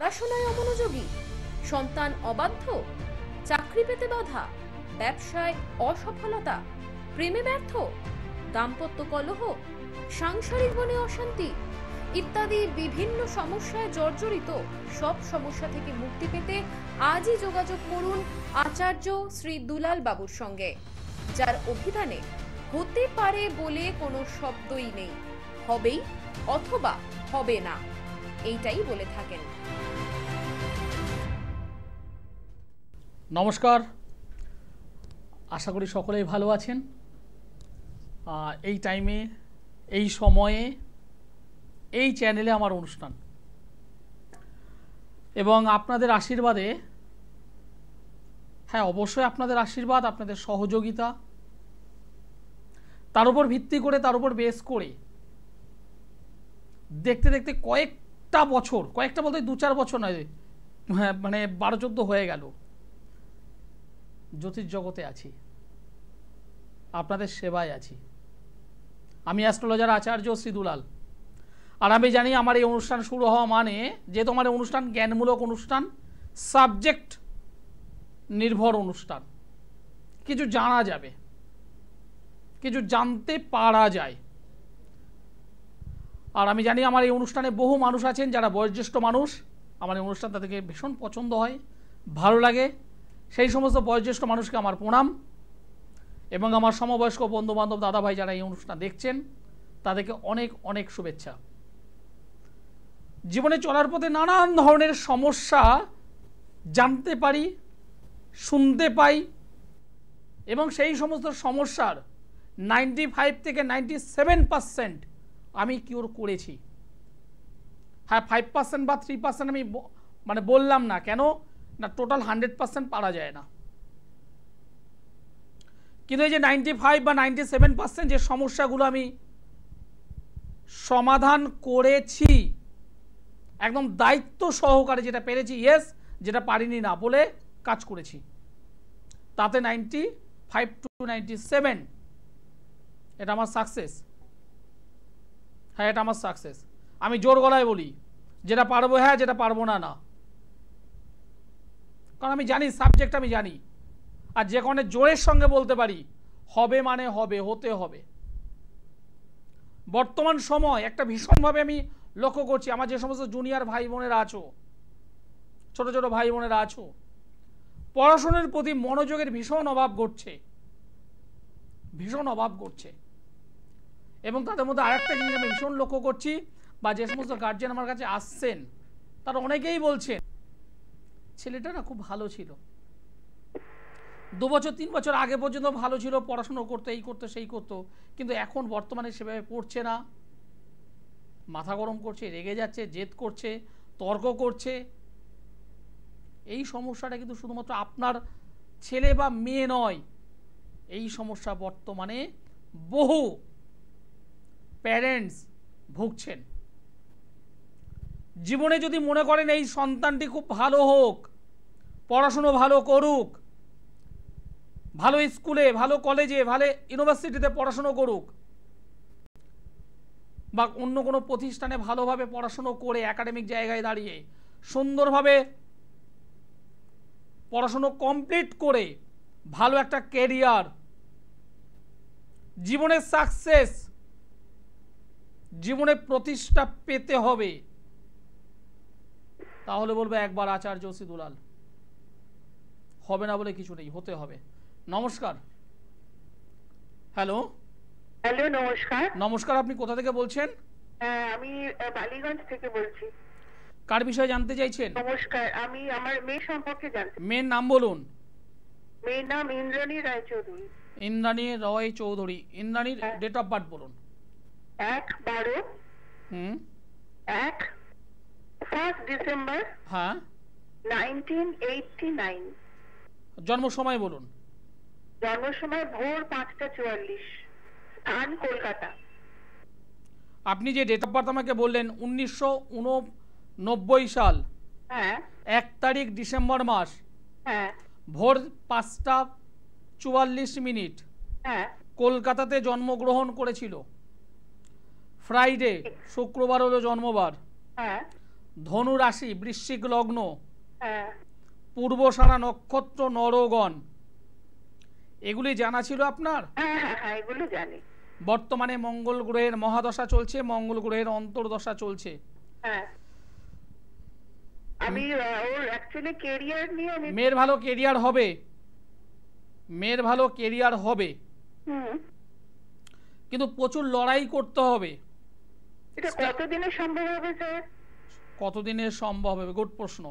পড়াশোনায় অমনোযোগী, সন্তান অবাধ্য, চাকরি পেতে বাধা, ব্যবসায় অসফলতা, প্রেমে ব্যর্থ, দাম্পত্য কলহ, সাংসারিক বনে অশান্তি ইত্যাদি বিভিন্ন সমস্যায় জর্জরিত। সব সমস্যা থেকে মুক্তি পেতে আজই যোগাযোগ করুন আচার্য শ্রী দুলাল বাবুর সঙ্গে, যার অভিধানে হতে পারে বলে কোনো শব্দই নেই, হবেই অথবা হবে না, এইটাই বলে থাকেন। নমস্কার, আশা করি সকলেই ভালো আছেন। এই টাইমে, এই সময়ে, এই চ্যানেলে আমার অনুষ্ঠান এবং আপনাদের আশীর্বাদে, হ্যাঁ অবশ্যই আপনাদের আশীর্বাদ, আপনাদের সহযোগিতা, তার উপর ভিত্তি করে, তার উপর বেস করে দেখতে দেখতে কয়েকটা বছর, কয়েকটা বলতে 2-4 বছর নয়, হ্যাঁ মানে 12-14 হয়ে গেল জ্যোতিষ জগতে আছি, আপনাদের সেবায় আছি। আমি অ্যাস্ট্রোলজার আচার্য শ্রী দুলাল। আর আমি জানি আমার এই অনুষ্ঠান শুরু হওয়া মানে, যেহেতু আমার অনুষ্ঠান জ্ঞানমূলক অনুষ্ঠান, সাবজেক্ট নির্ভর অনুষ্ঠান, কিছু জানা যাবে, কিছু জানতে পারা যায়। আর আমি জানি আমার এই অনুষ্ঠানে বহু মানুষ আছেন যারা বয়োজ্যেষ্ঠ মানুষ, আমার এই অনুষ্ঠান তাদেরকে ভীষণ পছন্দ হয়, ভালো লাগে। সেই সমস্ত বয়োজ্যেষ্ঠ মানুষকে আমার প্রণাম, এবং আমার সমবয়স্ক বন্ধুবান্ধব দাদাভাই যারা এই অনুষ্ঠান দেখছেন তাদেরকে অনেক অনেক শুভেচ্ছা। জীবনে চলার পথে নানান ধরনের সমস্যা জানতে পারি, শুনতে পাই, এবং সেই সমস্ত সমস্যার 95 থেকে 97% আমি কিওর করেছি। হ্যাঁ 5% বা 3% আমি মানে বললাম না, কেন না টোটাল 100% পারা যায় না, কিন্তু এই যে 95 বা 97% যে সমস্যাগুলো আমি সমাধান করেছি, একদম দায়িত্ব সহকারে যেটা পেরেছি ইয়েস, যেটা পারিনি না বলে কাজ করেছি, তাতে 95 to 97 এটা আমার সাকসেস। হ্যাঁ এটা আমার সাকসেস। আমি জোর গলায় বলি, যেটা পারবো হ্যাঁ, যেটা পারবো না না, কারণ আমি জানি সাবজেক্ট, আমি জানি। আর যে কোনো জোরের সঙ্গে বলতে পারি হবে মানে হবে, হতে হবে। বর্তমান সময় একটা ভীষণভাবে আমি লক্ষ্য করছি, আমার যে সমস্ত জুনিয়র ভাই বোনেরা আছো, ছোট ছোট ভাই বোনেরা আছো, পড়াশোনার প্রতি মনোযোগের ভীষণ অভাব ঘটছে, ভীষণ অভাব ঘটছে। এবং তাদের মধ্যে আরেকটা জিনিস আমি ভীষণ লক্ষ্য করছি, বা যে সমস্ত গার্জিয়ান আমার কাছে আসছেন তারা অনেকেই বলছেন ছেলেটা না খুব ভালো ছিল, 2 বছর 3 বছর আগে পর্যন্ত ভালো ছিল, পড়াশুনো করতো, এই করতো সেই করতো, কিন্তু এখন বর্তমানে সেভাবে পড়ছে না, মাথা গরম করছে, রেগে যাচ্ছে, জেদ করছে, তর্ক করছে। এই সমস্যাটা কিন্তু শুধুমাত্র আপনার ছেলে বা মেয়ে নয়, এই সমস্যা বর্তমানে বহু প্যারেন্টস ভুগছেন। জীবনে যদি মনে করেন এই সন্তানটি খুব ভালো হোক, পড়াশুনো ভালো করুক, ভালো স্কুলে, ভালো কলেজে, ভালো ইউনিভার্সিটিতে পড়াশুনো করুক, বা অন্য কোনো প্রতিষ্ঠানে ভালোভাবে পড়াশুনো করে একাডেমিক জায়গায় দাঁড়িয়ে সুন্দরভাবে পড়াশুনো কমপ্লিট করে ভালো একটা ক্যারিয়ার, জীবনের সাকসেস, জীবনে প্রতিষ্ঠা পেতে হবে, তাহলে বলবে একবার আচার্য শ্রী দুলাল। হবে না বলে কিছু নেই, হতে হবে। নমস্কার। হ্যালো হ্যালো, নমস্কার। নমস্কার, আপনি কোথা থেকে বলছেন? আমি বালিগঞ্জ থেকে বলছি। কার বিষয়ে জানতে চাইছেন? নমস্কার, আমি আমার মেয়ে সম্পর্কে জানতে। মেয়ের নাম বলুন। মেয়ের নাম ইন্দ্রাণী রায় চৌধুরী। ইন্দ্রাণী রয় চৌধুরী। ইন্দ্রাণীর ডেট অফ বার্থ বলুন। 1/12 1 ডিসেম্বর হ্যাঁ 1989। জন্ম সময় বলুন। জন্ম সময় ভোর 5:44, স্থান কলকাতা। আপনি যে ডেট অফ বার্থ আমাকে বললেন 1989 সাল, হ্যাঁ 1 তারিখ ডিসেম্বর মাস, হ্যাঁ ভোর 5:44, হ্যাঁ কলকাতাতে জন্মগ্রহণ করেছিল। ফ্রাইডে, শুক্রবার হলো জন্মবার। হ্যাঁ ধনু রাশি, বৃশ্চিক লগ্ন, হ্যাঁ পূর্বসারা নক্ষত্র, নরগণ, এগুলি জানা ছিল আপনার? হ্যাঁ হ্যাঁ হ্যাঁ এগুলো জানি। বর্তমানে মঙ্গল গ্রহের মহাদশা চলছে, মঙ্গল গ্রহের অন্তর্দশা চলছে। হ্যাঁ আমি ওর অ্যাকচুয়ালি কেরিয়ার নিয়ে আমি মেয়ের ভালো কেরিয়ার হবে, মেয়ের ভালো কেরিয়ার হবে, হুম কিন্তু প্রচুর লড়াই করতে হবে। এটা কতদিনে সম্ভব হবে স্যার? কতদিনে সম্ভব হবে, গুড প্রশ্ন।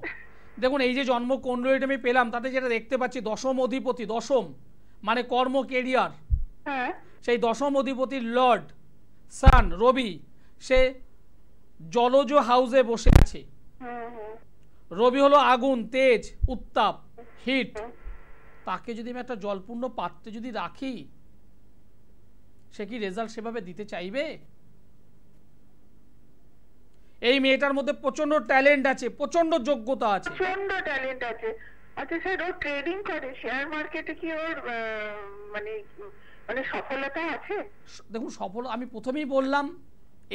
দেখুন এই যে জন্ম কুণ্ডলীটা আমি পেলাম, তাতে যেটা দেখতে পাচ্ছি দশম অধিপতি, দশম মানে কর্ম কেরিয়ার, হ্যাঁ সেই দশম অধিপতির লর্ড সান রবি, সে জলজ হাউসে বসে আছে। হুম হুম রবি হলো আগুন, তেজ, উত্তাপ, হিট। তাকে যদি আমি একটা জলপূর্ণ পাত্রে যদি রাখি, সে কি রেজাল্ট সেভাবে দিতে চাইবে? এই মেয়েটার মধ্যে প্রচন্ড ট্যালেন্ট আছে, প্রচন্ড যোগ্যতা আছে। প্রচন্ড ট্যালেন্ট আছে। আচ্ছা স্যার ও ট্রেডিং করে, শেয়ার মার্কেটে কি ওর মানে মানে সফলতা আছে? দেখুন সফল, আমি প্রথমেই বললাম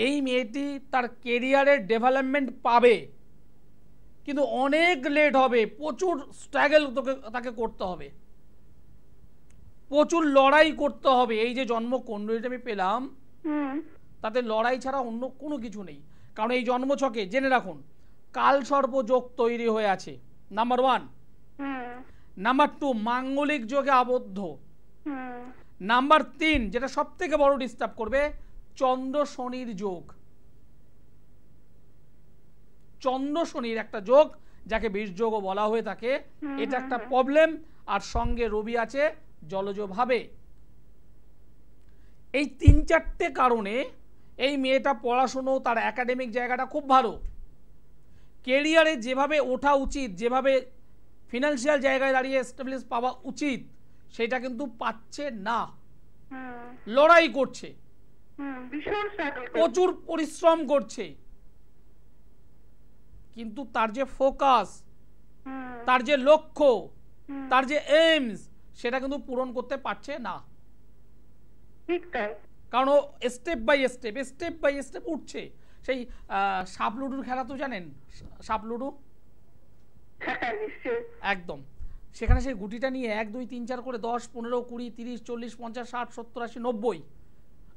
এই মেয়েটি তার কেরিয়ারের ডেভেলপমেন্ট পাবে, কিন্তু অনেক লেট হবে, প্রচুর স্ট্রাগল তাকে করতে হবে, প্রচুর লড়াই করতে হবে। এই যে জন্ম কুণ্ডলীটা আমি পেলাম, হুম তাতে লড়াই ছাড়া অন্য কোনো কিছু নেই। কারণ এই জন্মছকে জেনে রাখুন কাল সর্প যোগ তৈরি হয়ে আছে, নাম্বার 1। হুম নাম্বার 2 মাঙ্গলিক যোগে আবদ্ধ। হুম নাম্বার 3 যেটা সব থেকে বড় ডিস্টার্ব করবে, চন্দ্র শনির যোগ। চন্দ্র শনির একটা যোগ, যাকে বীর যোগও বলা হয়ে থাকে, এটা একটা প্রবলেম। আর সঙ্গে রবি আছে জলজ ভাবে। এই 3-4টে কারণে এই মেয়েটা পড়াশুনো, তার একাডেমিক জায়গাটা খুব ভালো, কেরিয়ারে যেভাবে ওঠা উচিত, যেভাবে ফিনান্সিয়াল জায়গায় দাঁড়িয়ে এস্টাবলিশ পাওয়া উচিত, সেটা কিন্তু পাচ্ছে না। হুম লড়াই করছে, ভীষণ স্ট্রাগল করছে। প্রচুর পরিশ্রম করছে, কিন্তু তার যে ফোকাস, হুম তার যে লক্ষ্য, তার যে এইমস, সেটা কিন্তু পূরণ করতে পারছে না। ঠিক তাই। কারণ ও স্টেপ বাই স্টেপ উঠছে। সেই সাপ লুডুর খেলা তো জানেন, সাপ লুডু হ্যাঁ নিশ্চয়ই। একদম, সেখানে সেই গুটিটা নিয়ে 1 2 3 4 করে 10 15 20 30 40 50 60 70 80 90,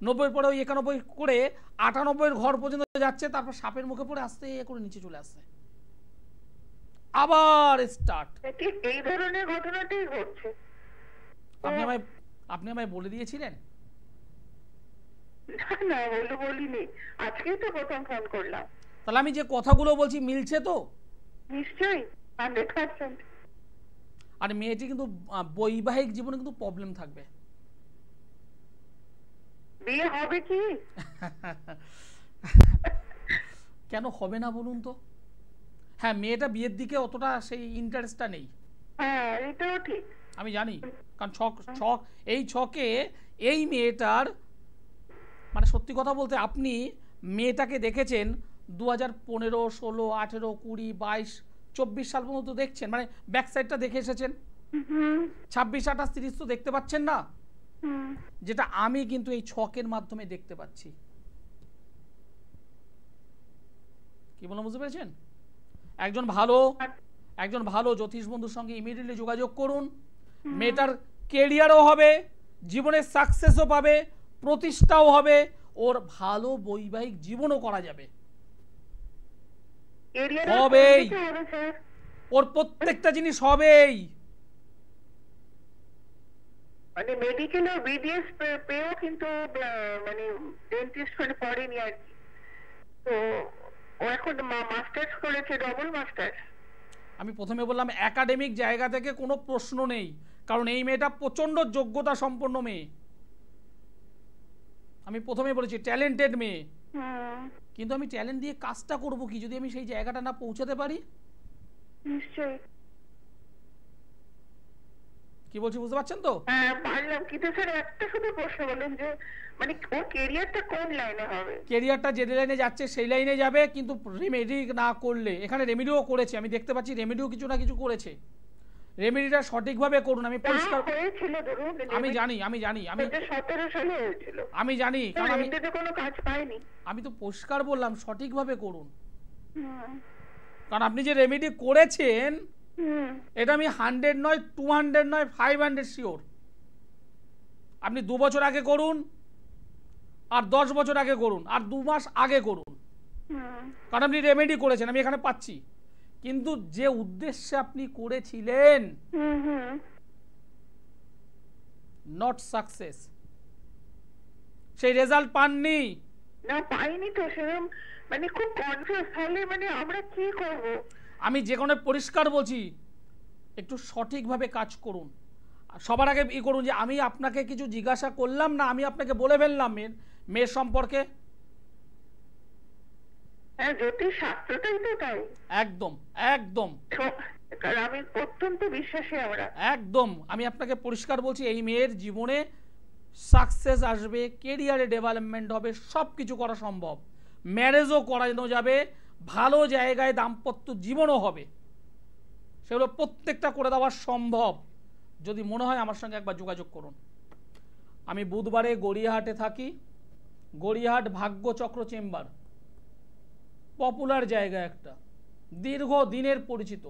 90 পরে ওই 91 করে 98 ঘর পর্যন্ত যাচ্ছে, তারপর সাপের মুখে পড়ে আস্তে করে নিচে চলে আসছে, আবার স্টার্ট। ঠিক এই ধরনের ঘটনাটাই ঘটছে। আপনি আমায় বলে দিয়েছিলেন। না বলিনি, আজকেই তো প্রথম ফোন করলাম। তাহলে আমি যে কথাগুলো বলছি মিলছে তো? নিশ্চয়ই 100%। আর মেয়েটি কিন্তু বৈবাহিক জীবনে কিন্তু প্রবলেম থাকবে। বিয়ে হবে কি? কেন হবে না বলুন তো? হ্যাঁ, মেয়েটা বিয়ের দিকে অতটা সেই ইন্টারেস্টটা নেই। হ্যাঁ এটাও ঠিক। আমি জানি, কারণ ছক এই ছকে এই মেয়েটার, মানে সত্যি কথা বলতে আপনি মেয়েটাকে দেখেছেন 2015, 16, 18, 20, 22, 24 সাল পর্যন্ত দেখছেন, মানে ব্যাক সাইডটা দেখে এসেছেন। 26, 28, 30 তো দেখতে পাচ্ছেন না, যেটা আমি কিন্তু এই ছকের মাধ্যমে দেখতে পাচ্ছি। কি বললাম বুঝতে পেরেছেন? একজন ভালো জ্যোতিষ বন্ধুর সঙ্গে ইমিডিয়েটলি যোগাযোগ করুন। মেয়েটার কেরিয়ারও হবে, জীবনে সাকসেসও পাবে, প্রতিষ্ঠাও হবে, ওর ভালো বৈবাহিক জীবনও করা যাবে, হবেই, ওর প্রত্যেকটা জিনিস হবেই। মানে মেডিকেল বিডিএস পেয়েও কিন্তু মানে ডেন্টিস্ট মানে পড়েনি আর কি, তো ও এখন মাস্টার্স করেছে, ডবল মাস্টার্স। আমি প্রথমে বললাম একাডেমিক জায়গা থেকে কোনো প্রশ্ন নেই, কারণ এই মেয়েটা প্রচন্ড যোগ্যতা সম্পন্ন মেয়ে। আমি প্রথমে বলেছি ট্যালেন্টেড মেয়ে, কিন্তু আমি ট্যালেন্ট দিয়ে কাজটা করব কি যদি আমি সেই জায়গাটা না পৌঁছাতে পারি? নিশ্চয়ই। কি বলছি বুঝতে পারছেন তো? হ্যাঁ পারলাম, কিন্তু স্যার একটা শুধু প্রশ্ন বলেন যে মানে ওর কেরিয়ারটা কোন লাইনে হবে? কেরিয়ারটা যে লাইনে যাচ্ছে সেই লাইনে যাবে, কিন্তু রেমেডি না করলে, এখানে রেমেডিও করেছে, আমি দেখতে পাচ্ছি রেমেডিও কিছু না কিছু করেছে, রেমেডিটা সঠিকভাবে করুন। আমি পরিষ্কার হয়েছিল ধরুন, আমি জানি 17 সালে হয়েছিল, আমি জানি, কারণ আমি তো কোনো কাজ পাইনি। আমি তো পরিষ্কার বললাম সঠিকভাবে করুন। কারণ আপনি যে রেমেডি করেছেন হুম এটা আমি 100 নয়, 200 নয়, 500 শিওর। আপনি 2 বছর আগে করুন, আর 10 বছর আগে করুন, আর 2 মাস আগে করুন, হুম কারণ আপনি রেমেডি করেছেন, আমি এখানে পাচ্ছি। কিন্তু যে উদ্দেশ্যে আপনি করেছিলেন, হুম হুম নট সাকসেস, সেই রেজাল্ট পাননি। না পাইনি তো সেরকম, মানে খুব কনফিউজ, তাহলে মানে আমরা কি করব? আমি যে কোনো পরিষ্কার বলছি, একটু সঠিকভাবে কাজ করুন। আর সবার আগে ই করুন যে আমি আপনাকে কিছু জিজ্ঞাসা করলাম না, আমি আপনাকে বলে ফেললাম মেয়ের সম্পর্কে। হ্যাঁ, জ্যোতিষ শাস্ত্রটাই তো তাই। একদম একদম কারণ আমি অত্যন্ত বিশ্বাসী আমরা। একদম আমি আপনাকে পরিষ্কার বলছি, এই মেয়ের জীবনে সাকসেস আসবে, কেরিয়ারে ডেভেলপমেন্ট হবে, সব কিছু করা সম্ভব, ম্যারেজও করানো যাবে, ভালো জায়গায় দাম্পত্য জীবনও হবে, সেগুলো প্রত্যেকটা করে দেওয়া সম্ভব। যদি মনে হয় আমার সঙ্গে একবার যোগাযোগ করুন। আমি বুধবারে গড়িয়াহাটে থাকি, গড়িয়াহাট ভাগ্যচক্র চেম্বার, পপুলার জায়গা একটা, দীর্ঘ দিনের পরিচিত।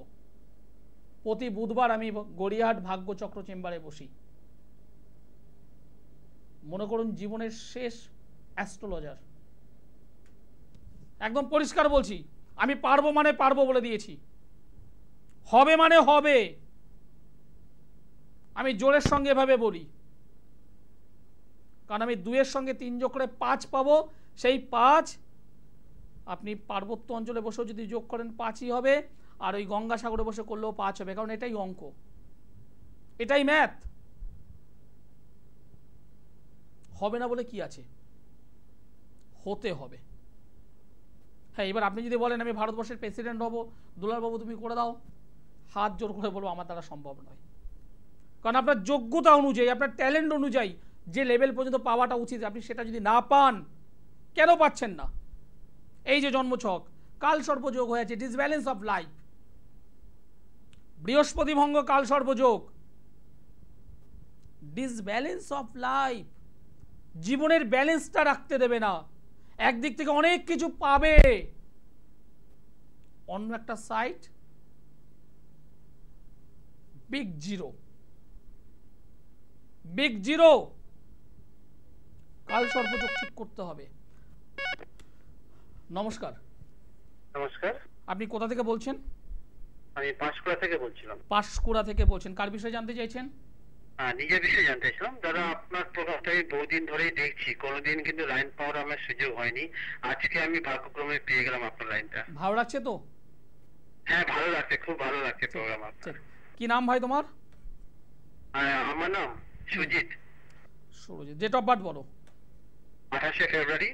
প্রতি বুধবার আমি গড়িয়াহাট ভাগ্যচক্র চেম্বারে বসি। মনে করুন জীবনের শেষ অ্যাস্ট্রোলজার, একদম পরিষ্কার বলছি। আমি পারবো মানে পারবো বলে দিয়েছি, হবে মানে হবে। আমি জোরের সঙ্গে এভাবে বলি, কারণ আমি 2-এর সঙ্গে 3 যোগ করে 5 পাবো। সেই 5 আপনি পার্বত্য অঞ্চলে বসেও যদি যোগ করেন 5ই হবে, আর ওই গঙ্গাসাগরে বসে করলেও 5 হবে, কারণ এটাই অঙ্ক, এটাই ম্যাথ। হবে না বলে কি আছে, হতে হবে। হ্যাঁ, এবার আপনি যদি বলেন আমি ভারতবর্ষের প্রেসিডেন্ট হব, দুলালবাবু তুমি করে দাও, হাত জোর করে বলবো আমার দ্বারা সম্ভব নয়। কারণ আপনার যোগ্যতা অনুযায়ী, আপনার ট্যালেন্ট অনুযায়ী যে লেভেল পর্যন্ত পাওয়াটা উচিত, আপনি সেটা যদি না পান, কেন পাচ্ছেন না? এই যে জন্মছক কাল সর্পযোগ হয়েছে, ডিসব্যালেন্স অফ লাইফ, বৃহস্পতি ভঙ্গ কাল সর্পযোগ, ডিসব্যালেন্স অফ লাইফ, জীবনের ব্যালেন্সটা রাখতে দেবে না। একদিক থেকে অনেক কিছু পাবে, অন্য একটা side big zero, big zero. কাল সর্পযোগ ঠিক করতে হবে। নমস্কার। নমস্কার, আপনি কোথা থেকে বলছেন? আমি পাঁশকুড়া থেকে বলছিলাম। পাঁশকুড়া থেকে বলছেন, কার বিষয়ে জানতে চাইছেন? নিজের বিষয়ে জানতে চাইছিলাম। দাদা, আপনার প্রোগ্রামটা আমি বহুদিন ধরেই দেখছি, কোনোদিন কিন্তু লাইন পাওয়ার আমার সুযোগ হয়নি। আজকে আমি ভাগ্যক্রমে পেয়ে গেলাম আপনার লাইনটা। ভালো লাগছে তো? হ্যাঁ, ভালো লাগছে, খুব ভালো লাগছে প্রোগ্রাম আপনার। কি নাম ভাই তোমার? আমার নাম Sujit. Surajit. Date of birth বলো। 28শে ফেব্রুয়ারি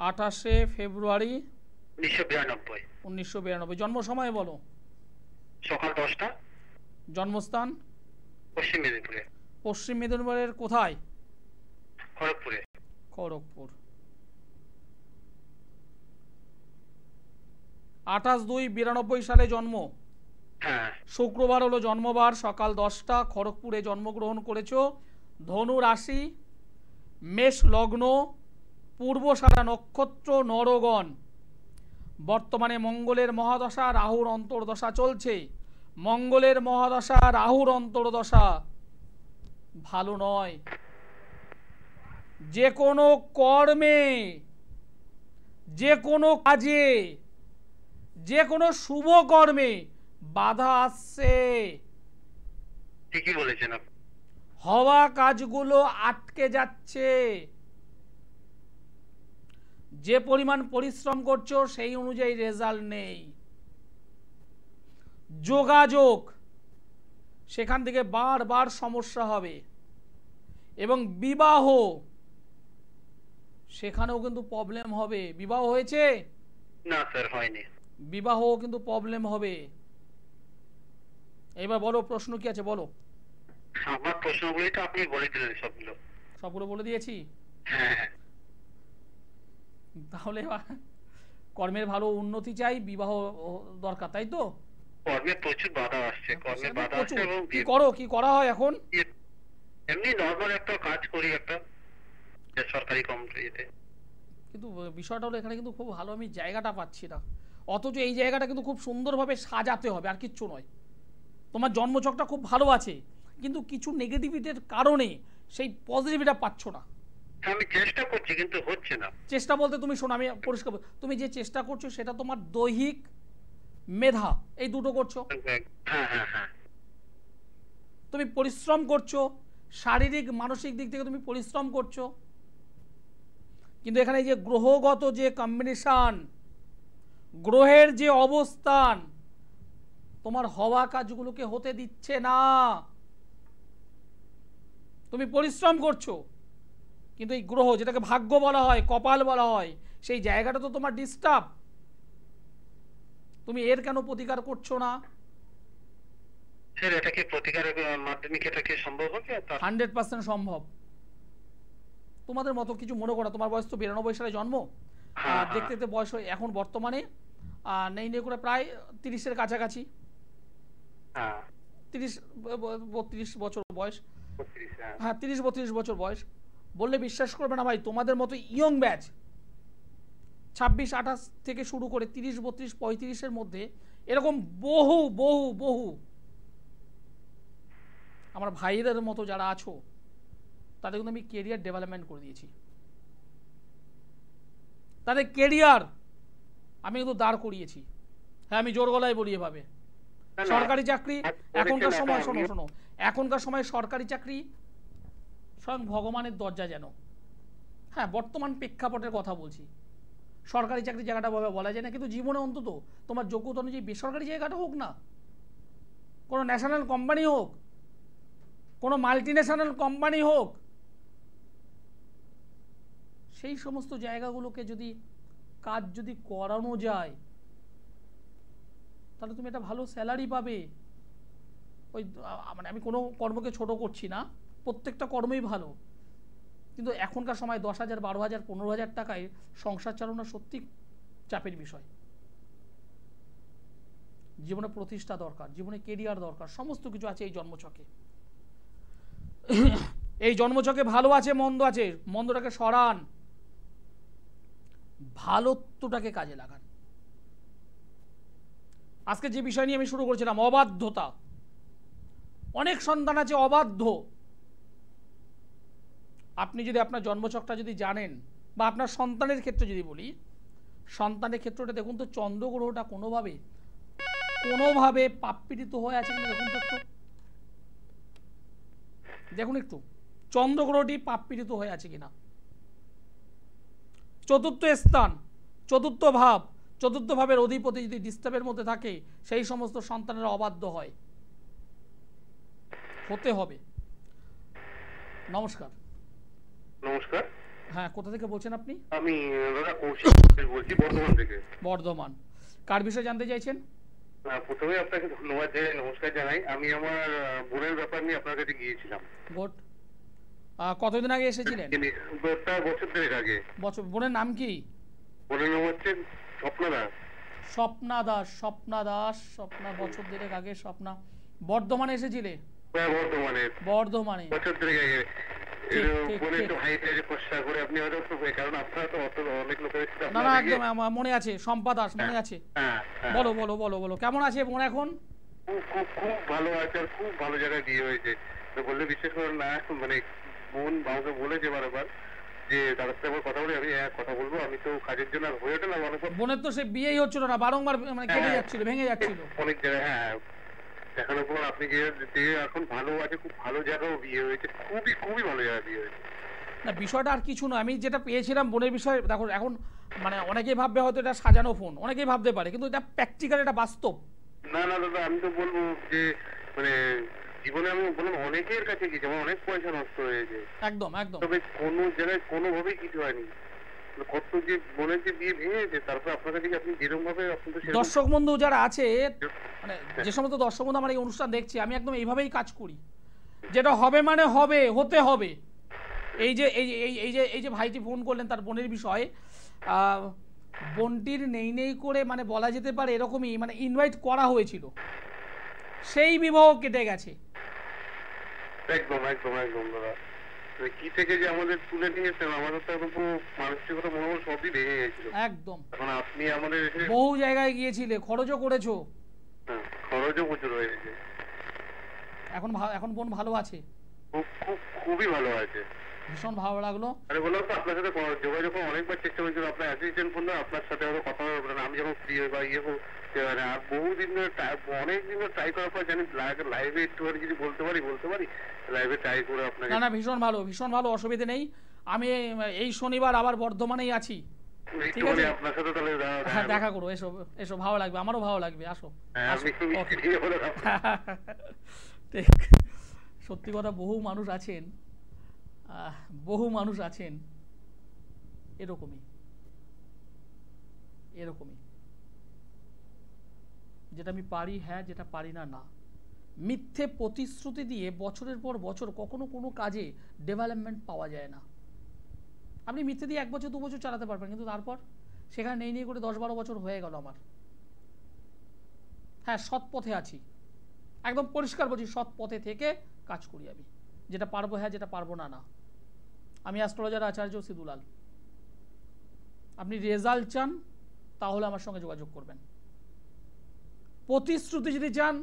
28শে ফেব্রুয়ারি 1992। 1992। জন্ম সময় বলো। সকাল 10টা। জন্মস্থান? পশ্চিম মেদিনীপুরে। পশ্চিম মেদিনীপুরের কোথায়? খড়গপুরে। খড়গপুর। 28/2/92 সালে জন্ম। হ্যাঁ। শুক্রবার হলো জন্মবার, সকাল 10টা, খড়গপুরে জন্মগ্রহণ করেছো। ধনু রাশি, মেষ লগ্ন, পূর্বসারা নক্ষত্র, নরগণ। বর্তমানে মঙ্গলের মহাদশা, রাহুর অন্তর্দশা চলছে। মঙ্গলের মহাদশা, রাহুর অন্তর্দশা ভালো নয়। যে কোনো কর্মে, যে কোনো কাজে, যে কোনো শুভ কর্মে বাধা আসছে। ঠিকই বলেছেন আপনি। হওয়া কাজগুলো আটকে যাচ্ছে। যে পরিমাণ পরিশ্রম করছো সেই অনুযায়ী রেজাল্ট নেই। যোগাযোগ, সেখান থেকে বারবার সমস্যা হবে। এবং বিবাহ, সেখানেও কিন্তু প্রবলেম হবে। বিবাহ হয়েছে? না স্যার, হয়নি। বিবাহ কিন্তু প্রবলেম হবে। এবার বলো, প্রশ্ন কি আছে বলো। আমার প্রশ্নগুলি তো আপনি বলে দিলেন সবগুলো। সবগুলো বলে দিয়েছি? হ্যাঁ। তাহলে কর্মের ভালো উন্নতি চাই, বিবাহ দরকার, তাই তো? কর্মে প্রচুর বাধা আসছে, কর্মে বাধা আসছে। এবং কি করা হয় এখন? এমনি নরমাল একটা কাজ করি, একটা সরকারি কোম্পানিতে। কিন্তু বিষয়টা হলো এখানে কিন্তু খুব ভালো আমি জায়গাটা পাচ্ছি না। অথচ এই জায়গাটা কিন্তু খুব সুন্দরভাবে সাজাতে হবে, আর কিচ্ছু নয়। তোমার জন্মছকটা খুব ভালো আছে, কিন্তু কিছু নেগেটিভিটির কারণে সেই পজিটিভিটা পাচ্ছ না। আমি চেষ্টা করছি কিন্তু হচ্ছে না। চেষ্টা বলতে তুমি শোনো, আমি পরিষ্কার তুমি যে চেষ্টা করছো সেটা তোমার দৈহিক মেধা এই দুটো করছো। হ্যাঁ হ্যাঁ হ্যাঁ। তুমি পরিশ্রম করছো, শারীরিক মানসিক দিক থেকে তুমি পরিশ্রম করছো, কিন্তু এখানে এই যে গ্রহগত যে কম্বিনেশন, গ্রহের যে অবস্থান তোমার হওয়া কাজগুলোকে হতে দিচ্ছে না। তুমি পরিশ্রম করছো, কিন্তু এই গ্রহ যেটাকে ভাগ্য বলা হয়, কপাল বলা হয়, সেই জায়গাটা তো তোমার ডিস্টার্ব। তুমি এর কেন প্রতিকার করছো না? স্যার এটা কি প্রতিকারের মাধ্যমে কি এটা কি সম্ভব হবে? 100% সম্ভব। তোমাদের মতো কিছু মনে করো, তোমার বয়স তো 92 সালে জন্ম, আর দেখতে দেখতে বয়স এখন বর্তমানে নেই নেই করে প্রায় 30-এর কাছাকাছি, 30-32 বছর বয়স। হ্যাঁ 30-32 বছর বয়স বললে বিশ্বাস করবে না ভাই, তোমাদের মতো ইয়ং ব্যাচ 26-28 থেকে শুরু করে 30-32-35-এর মধ্যে এরকম বহু বহু বহু আমার ভাইদের মতো যারা আছো তাদের কিন্তু আমি কেরিয়ার ডেভেলপমেন্ট করে দিয়েছি। তাদের কেরিয়ার আমি কিন্তু দাঁড় করিয়েছি। হ্যাঁ আমি জোর গলায় বলি এভাবে। সরকারি চাকরি এখনকার সময়, শোনো শোনো, এখনকার সময় সরকারি চাকরি স্বয়ং ভগবানের দরজা যেন। হ্যাঁ বর্তমান প্রেক্ষাপটের কথা বলছি, সরকারি চাকরি জায়গাটা ভাবে বলা যায় না, কিন্তু জীবনে অন্তত তোমার যোগ্যতা অনুযায়ী বেসরকারি জায়গাটা হোক না, কোনো ন্যাশনাল কোম্পানি হোক, কোনো মাল্টি ন্যাশনাল কোম্পানি হোক, সেই সমস্ত জায়গাগুলোকে যদি কাজ যদি করানো যায় তাহলে তুমি একটা ভালো স্যালারি পাবে। ওই মানে আমি কোনো কর্মকে ছোট করছি না, প্রত্যেকটা কর্মই ভালো, কিন্তু এখনকার সময় 10,000, 12,000, 15,000 টাকায় সংসার চালানো সত্যি চাপের বিষয়। জীবনে প্রতিষ্ঠা দরকার, জীবনে কেরিয়ার দরকার, সমস্ত কিছু আছে এই জন্মছকে। এই জন্মছকে ভালো আছে মন্দ আছে, মন্দটাকে সরান, ভালোত্বটাকে কাজে লাগান। আজকে যে বিষয় নিয়ে আমি শুরু করেছিলাম, অবাধ্যতা। অনেক সন্তান আছে অবাধ্য। আপনি যদি আপনার জন্মছকটা যদি জানেন, বা আপনার সন্তানের ক্ষেত্রে যদি বলি, সন্তানের ক্ষেত্রটা দেখুন তো চন্দ্রগ্রহটা কোনোভাবে পাপপীড়িত হয়ে আছে কিনা দেখুন তো একটু, দেখুন একটু চন্দ্রগ্রহটি পাপপীড়িত হয়ে আছে কিনা। চতুর্থ স্থান, চতুর্থ ভাব, চতুর্থ ভাবের অধিপতি যদি ডিস্টার্বের মধ্যে থাকে, সেই সমস্ত সন্তানেরা অবাধ্য হয়। হতে হবে। নমস্কার। নমস্কার। হ্যাঁ কোথা থেকে বলছেন আপনি? আমি দাদা কৌশিক বলছি, বর্ধমান থেকে। বর্ধমান। কার বিষয়ে জানতে চাইছেন? প্রথমে আপনাকে ধন্যবাদ জানাই, নমস্কার জানাই। আমি আমার বোনের ব্যাপার নিয়ে আপনার কাছে গিয়েছিলাম। গুড। কতদিন আগে এসেছিলেন? প্রায় বছর দেড়েক আগে। বোনের নাম কি? বোনের নাম হচ্ছে স্বপ্না দাস। স্বপ্না দাস। স্বপ্না দাস, স্বপ্না, বছর দেড়েক আগে স্বপ্না বর্ধমানে এসেছিলে? বর্ধমানে বছর দেড়েক আগে। না না একদম মনে আছে, সম্পা দাস মনে আছে। বলো বলো বলো বলো, কেমন আছে বোন এখন? খুব ভালো আছে, আর খুব ভালো জায়গায় বিয়ে হয়েছে। বললে বিশ্বাস করেন না, মানে বোন আমাকে বলেছে বারবার যে দাদার সাথে আমার কথা বলে, আমি কথা বলবো, আমি তো কাজের জন্য আর হয়ে ওঠে না। বোনের তো সে বিয়েই হচ্ছিল না, বারংবার মানে কেটে যাচ্ছিল, ভেঙে যাচ্ছিল অনেক জায়গায়। হ্যাঁ দেখানোর পর আপনি যে এখন ভালো আছে, খুব ভালো জায়গাও বিয়ে হয়েছে, খুবই খুবই ভালো জায়গায় বিয়ে হয়েছে। না বিষয়টা আর কিছু না, আমি যেটা পেয়েছিলাম বোনের বিষয়ে, দেখো এখন মানে অনেকেই ভাববে হয়তো এটা সাজানো ফোন, অনেকেই ভাবতে পারে, কিন্তু এটা প্র্যাকটিক্যাল, এটা বাস্তব। না না দাদা, আমি তো বলবো যে মানে জীবনে আমি বললাম অনেকের কাছে গিয়েছি, আমার অনেক পয়সা নষ্ট হয়েছে। একদম একদম। তবে কোনো জায়গায় কোনোভাবেই কিছু হয়নি। কত যে বোনের যে বিয়ে ভেঙেছে, তারপর আপনার কাছে আপনি যেরকম ভাবে দর্শক বন্ধু যারা আছে, মানে যে সমস্ত দর্শক বন্ধু আমার এই অনুষ্ঠান দেখছি, আমি একদম এইভাবেই কাজ করি, যেটা হবে মানে হবে, হতে হবে। এই যে এই যে ভাইটি ফোন করলেন তার বোনের বিষয়ে, বোনটির নেই করে মানে বলা যেতে পারে এরকমই, মানে ইনভাইট করা হয়েছিল, সেই বিবাহ কেটে গেছে। একদম একদম একদম দাদা। কি থেকে যে আমাদের তুলে নিয়েছেন, আমাদের তো এখন পুরো মানসিকতা মনোবল সবই ভেঙে গেছিল। একদম। এখন আপনি আমাদের এসে বহু জায়গায় গিয়েছিলে, খরচও করেছো। খরচও প্রচুর হয়েছে। এখন বোন ভালো আছে? খুবই ভালো আছে। ভীষণ ভালো লাগলো। আরে বললাম তো আপনার সাথে যোগাযোগ অনেকবার চেষ্টা করেছিল, আপনার অ্যাসিস্ট্যান্ট ফোন, আপনার সাথে হয়তো কথা হবে না, আমি যখন ফ্রি হই বা ইয়ে মানে আর বহুদিন ধরে অনেকদিন ধরে ট্রাই করার পর জানি লাইভে একটুখানি যদি বলতে পারি লাইভে ট্রাই করে আপনাকে। না ভীষণ ভালো, অসুবিধে নেই। আমি এই শনিবার আবার বর্ধমানেই আছি, ঠিক আছে? আপনার সাথে তাহলে হ্যাঁ, দেখা করো, এসো, ভালো লাগবে, আমারও ভালো লাগবে, আসো। ঠিক, সত্যি কথা, বহু মানুষ আছেন এরকমই, যেটা আমি পারি হ্যাঁ, যেটা পারি না না। মিথ্যে প্রতিশ্রুতি দিয়ে বছরের পর বছর কখনো কোনো কাজে ডেভেলপমেন্ট পাওয়া যায় না। আপনি মিথ্যে দিয়ে 1 বছর 2 বছর চালাতে পারবেন, কিন্তু তারপর সেখানে নেই করে 10-12 বছর হয়ে গেল আমার। হ্যাঁ, সৎ পথে আছি, একদম পরিষ্কার বলছি, সৎ পথে থেকে কাজ করি আমি। যেটা পারবো হ্যাঁ, যেটা পারবো না না। আমি অ্যাস্ট্রোলজার আচার্য সিদুলাল। আপনি রেজাল্ট চান তাহলে আমার সঙ্গে যোগাযোগ করবেন। প্রতিশ্রুতি যদি চান,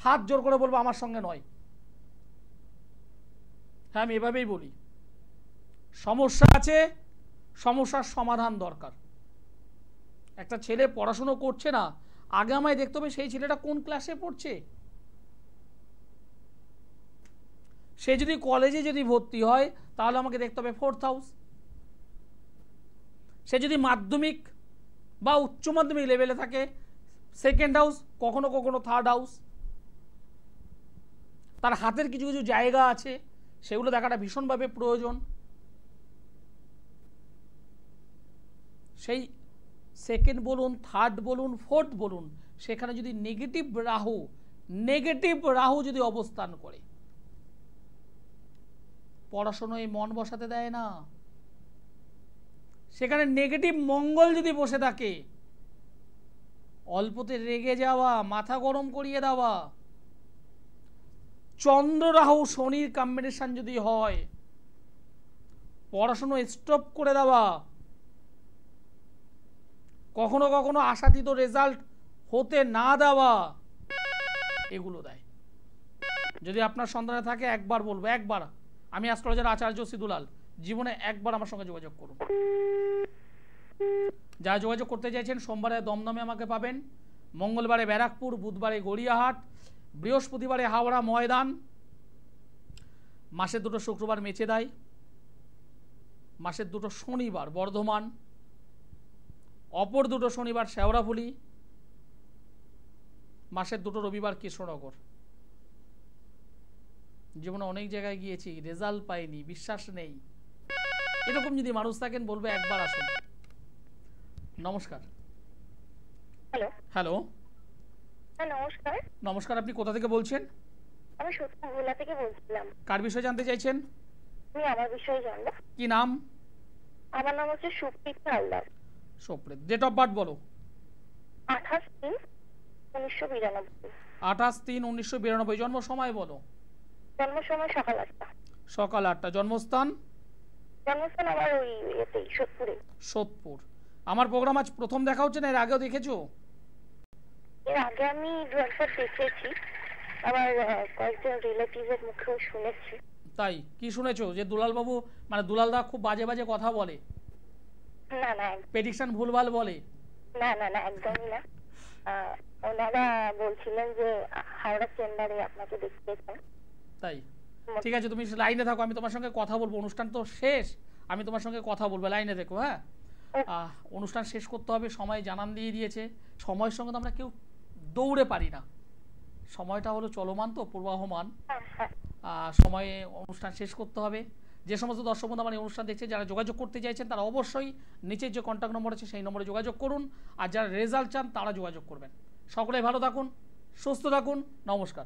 হাত জোর করে বলবো আমার সঙ্গে নয়। হ্যাঁ, আমি এভাবেই বলি, সমস্যা আছে, সমস্যার সমাধান দরকার। একটা ছেলে পড়াশুনো করছে না, আগে আমায় দেখতে হবে সেই ছেলেটা কোন ক্লাসে পড়ছে। সে যদি কলেজে ভর্তি হয় তাহলে আমাকে দেখতে হবে 4th হাউস। সে যদি মাধ্যমিক বা উচ্চ মাধ্যমিক লেভেলে থাকে 2nd হাউস, কখনো 3rd হাউস। তার হাতের কিছু জায়গা আছে, সেগুলো দেখাটা ভীষণভাবে প্রয়োজন। সেই 2nd বলুন, 3rd বলুন, 4th বলুন, সেখানে যদি নেগেটিভ রাহু যদি অবস্থান করে, পড়াশোনায় মন বসাতে দেয় না। সেখানে নেগেটিভ মঙ্গল যদি বসে থাকে, অল্পতে রেগে যাওয়া, মাথা গরম করিয়ে দেওয়া। চন্দ্র রাহু শনির কম্বিনেশন যদি হয়, পড়াশোনা স্টপ করে দেওয়া, কখনো কখনো আশাতীত রেজাল্ট হতে না দেওয়া, এগুলো দেয়। যদি আপনার সন্তানে থাকে, একবার বলবো, একবার, আমি অ্যাস্ট্রোলজার আচার্য সিদুলাল, জীবনে একবার আমার সঙ্গে যোগাযোগ করুন। যারা যোগাযোগ করতে চাইছেন, সোমবারে দমদমে আমাকে পাবেন, মঙ্গলবারে ব্যারাকপুর, বুধবারে গড়িয়াহাট, বৃহস্পতিবারে হাওড়া ময়দান, মাসের 2 শুক্রবার মেচেদাই, মাসের 2 শনিবার বর্ধমান, অপর 2 শনিবার শেওড়াফুলি, মাসের 2 রবিবার কৃষ্ণনগর। জীবনে অনেক জায়গায় গিয়েছি, রেজাল্ট পাইনি, বিশ্বাস নেই, এরকম যদি মানুষ থাকেন বলবে একবার আসুন। নমস্কার। হ্যালো। নমস্কার। নমস্কার, আপনি কোথা থেকে বলছেন? আমি সত্যি থেকে বলছিলাম। কার বিষয়ে জানতে চাইছেন? আমি আমার বিষয়ে জানবো। কি নাম? আমার নাম হচ্ছে Supreet Haldar. Supreet, date of birth বলো। 28/3/1992। 28/3/1992। জন্ম সময় বলো। জন্ম সময় সকাল 8টা। সকাল 8টা। জন্মস্থান? জন্মস্থান আমার ওই এতেই, সোদপুরে। সোদপুর। আমার প্রোগ্রাম আজ প্রথম দেখা হচ্ছে না, এর আগেও দেখেছো? এর আগে আমি দুবার দেখেছি, আবার কয়েকজন রিলেটিভের মুখেও শুনেছি। তাই? কি শুনেছো? যে দুলাল বাবু, মানে দুলালদা খুব বাজে বাজে কথা বলে? না না, প্রেডিকশন ভুলভাল বলে? না না না, একদমই না। ওনারা বলছিলেন যে হাওড়া চেম্বারে আপনাকে দেখতে চান। তাই? ঠিক আছে, তুমি লাইনে থাকো, আমি তোমার সঙ্গে কথা বলবো। অনুষ্ঠান তো শেষ, আমি তোমার সঙ্গে কথা বলবো, লাইনে দেখো। হ্যাঁ, অনুষ্ঠান শেষ করতে হবে, সময় জানান দিয়ে দিয়েছে। সময়ের সঙ্গে তো আমরা কেউ দৌড়ে পারি না, সময়টা হলো চলমান, তো প্রবাহমান। সময়ে অনুষ্ঠান শেষ করতে হবে। যে সমস্ত দর্শক বন্ধু আমার এই অনুষ্ঠান দেখছে, যারা যোগাযোগ করতে চাইছেন, তারা অবশ্যই নিচের যে কন্ট্যাক্ট নম্বর আছে সেই নম্বরে যোগাযোগ করুন। আর যারা রেজাল্ট চান তারা যোগাযোগ করবেন। সকলে ভালো থাকুন, সুস্থ থাকুন, নমস্কার।